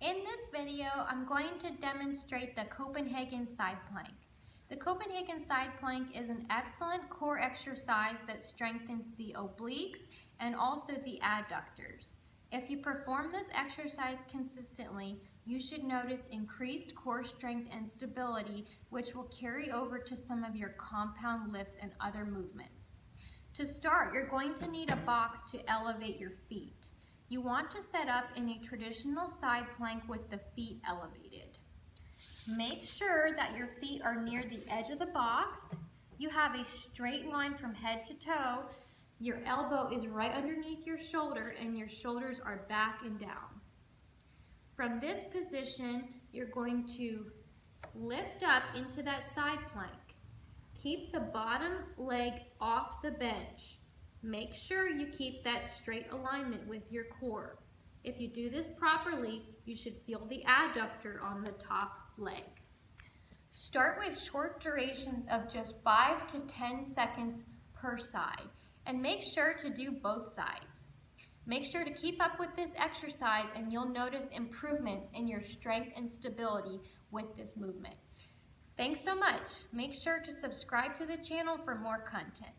In this video, I'm going to demonstrate the Copenhagen side plank. The Copenhagen side plank is an excellent core exercise that strengthens the obliques and also the adductors. If you perform this exercise consistently, you should notice increased core strength and stability, which will carry over to some of your compound lifts and other movements. To start, you're going to need a box to elevate your feet. You want to set up in a traditional side plank with the feet elevated. Make sure that your feet are near the edge of the box. You have a straight line from head to toe. Your elbow is right underneath your shoulder and your shoulders are back and down. From this position, you're going to lift up into that side plank. Keep the bottom leg off the bench. Make sure you keep that straight alignment with your core. If you do this properly, you should feel the adductor on the top leg. Start with short durations of just 5 to 10 seconds per side, and make sure to do both sides. Make sure to keep up with this exercise and you'll notice improvements in your strength and stability with this movement. Thanks so much. Make sure to subscribe to the channel for more content.